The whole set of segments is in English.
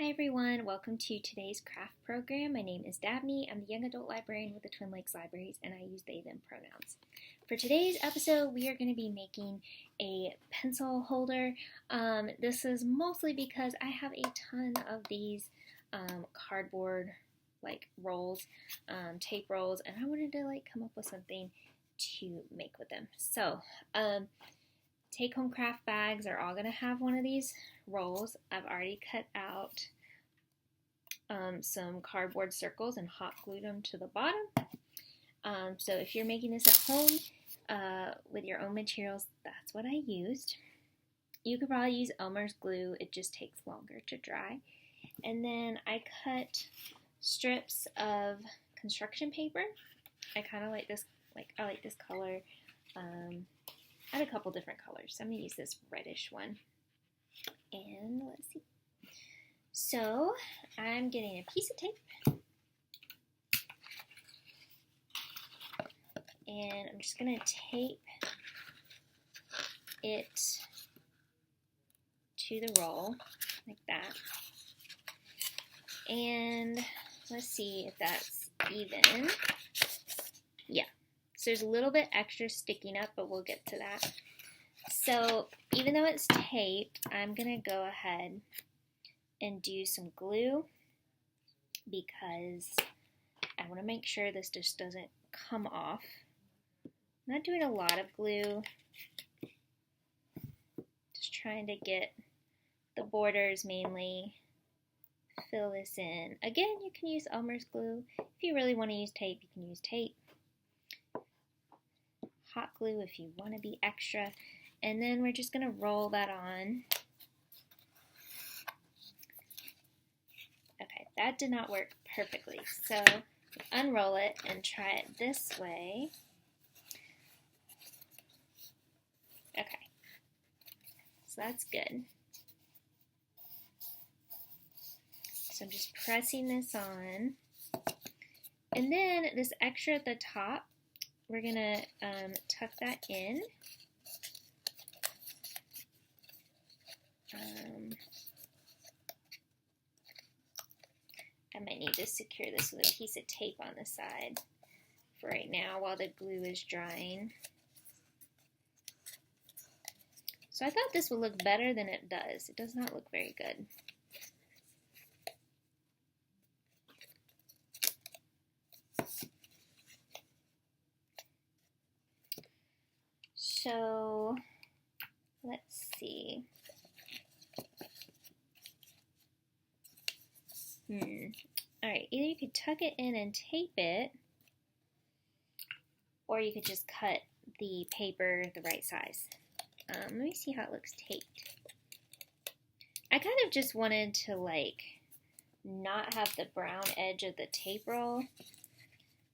Hi everyone, welcome to today's craft program. My name is Dabney. I'm the young adult librarian with the Twin Lakes Libraries and I use they, them pronouns. For today's episode, we are going to be making a pencil holder. This is mostly because I have a ton of these cardboard rolls, tape rolls, and I wanted to come up with something to make with them. So, take-home craft bags are all going to have one of these rolls. I've already cut out some cardboard circles and hot glued them to the bottom. So if you're making this at home with your own materials, that's what I used. You could probably use Elmer's glue. It just takes longer to dry. And then I cut strips of construction paper. I kind of like this. I like this color. I had a couple different colors. So I'm going to use this reddish one. And let's see. So I'm getting a piece of tape. And I'm just going to tape it to the roll like that. And let's see if that's even. Yeah. So there's a little bit extra sticking up, but we'll get to that. So even though it's taped, I'm going to go ahead and do some glue because I want to make sure this just doesn't come off. I'm not doing a lot of glue, just trying to get the borders mainly, fill this in. Again, you can use Elmer's glue. If you really want to use tape, you can use tape. Hot glue if you want to be extra. And then we're just going to roll that on. Okay, that did not work perfectly. So unroll it and try it this way. Okay, so that's good. So I'm just pressing this on. And then this extra at the top, we're going to tuck that in. I might need to secure this with a piece of tape on the side for right now while the glue is drying. So I thought this would look better than it does. It does not look very good. So let's see. Alright, either you could tuck it in and tape it, or you could just cut the paper the right size. Let me see how it looks taped. I kind of just wanted to not have the brown edge of the tape roll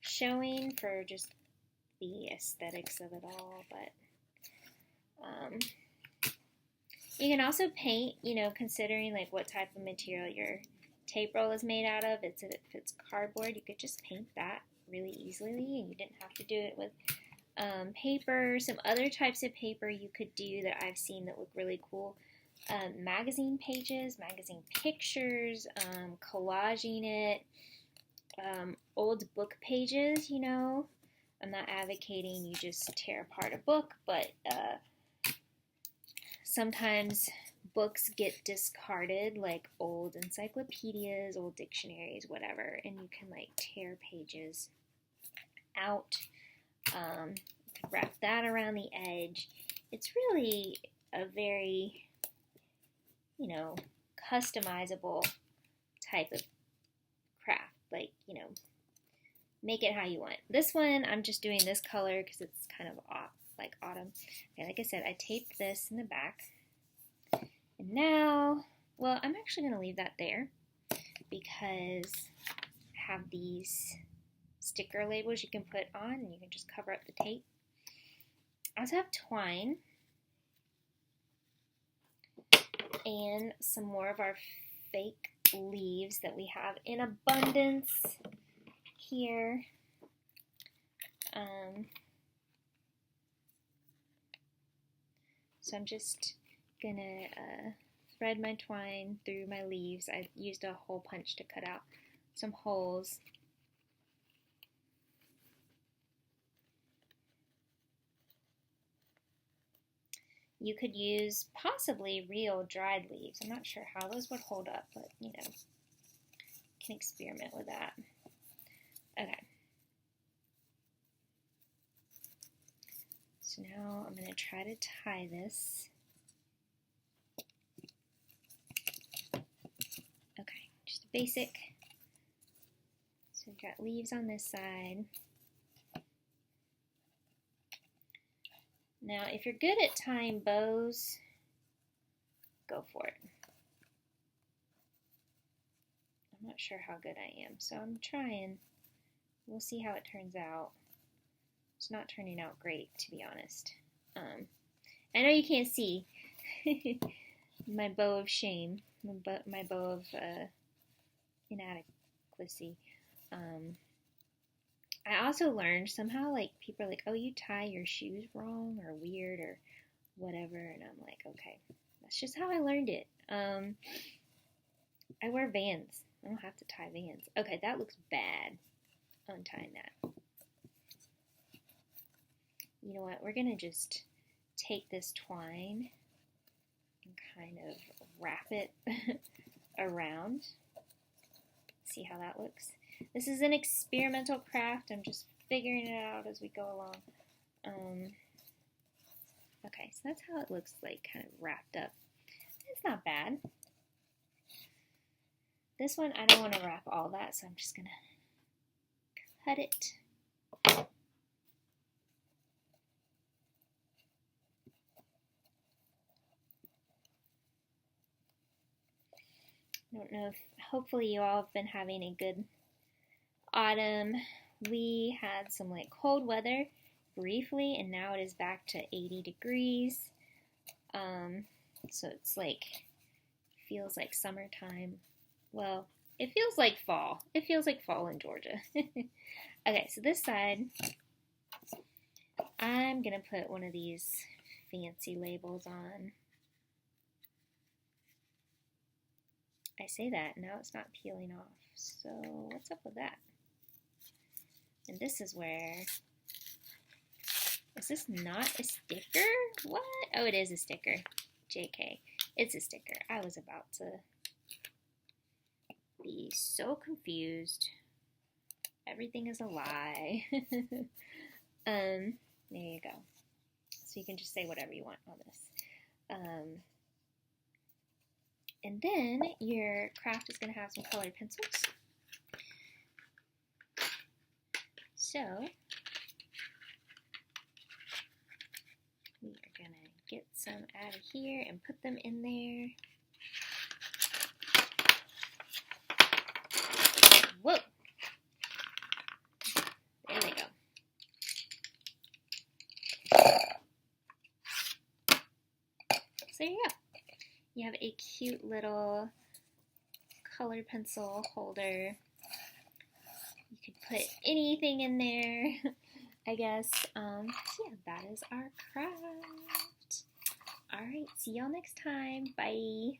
showing for just the aesthetics of it all, but you can also paint, considering what type of material your tape roll is made out of. If it's cardboard, you could just paint that really easily, and you didn't have to do it with paper. Some other types of paper you could do that I've seen that look really cool. Magazine pages, magazine pictures, collaging it, old book pages, I'm not advocating you just tear apart a book, but sometimes books get discarded, like old encyclopedias, old dictionaries, whatever, and you can tear pages out. You can wrap that around the edge. It's really a very, customizable type of craft. Make it how you want. This one, I'm just doing this color because it's kind of autumn. Okay, like I said, I taped this in the back. And now, well, I'm actually going to leave that there because I have these sticker labels you can put on and you can just cover up the tape. I also have twine and some more of our fake leaves that we have in abundance here. So I'm just gonna thread my twine through my leaves. I used a hole punch to cut out some holes. You could use possibly real dried leaves. I'm not sure how those would hold up, but you know, you can experiment with that. Okay. So now I'm going to try to tie this. Okay, just a basic. So we've got leaves on this side. Now, if you're good at tying bows, go for it. I'm not sure how good I am, so I'm trying. We'll see how it turns out. It's not turning out great, to be honest. I know you can't see my bow of shame, my bow of inadequacy. I also learned somehow, like, people are like, oh, you tie your shoes wrong or weird or whatever, and I'm like, okay, that's just how I learned it. I wear Vans. I don't have to tie Vans. Okay, that looks bad, untying that. You know what, we're going to just take this twine and kind of wrap it around. See how that looks. This is an experimental craft. I'm just figuring it out as we go along. Okay, so that's how it looks like, kind of wrapped up. It's not bad. This one, I don't want to wrap all that, so I'm just going to cut it. I don't know if, hopefully you all have been having a good autumn. We had some like cold weather briefly, and now it is back to 80 degrees. So it's like, feels like summertime. Well, it feels like fall. It feels like fall in Georgia. Okay, so this side, I'm gonna put one of these fancy labels on. I say that, now it's not peeling off. So what's up with that? And this is where, is this not a sticker? What? Oh, it is a sticker. JK, it's a sticker. I was about to be so confused. Everything is a lie. There you go. So you can just say whatever you want on this. And then your craft is going to have some colored pencils. So we are going to get some out of here and put them in there. Whoa! There we go. So there you go. You have a cute little colored pencil holder. You could put anything in there, I guess. So yeah, that is our craft. All right, see y'all next time. Bye.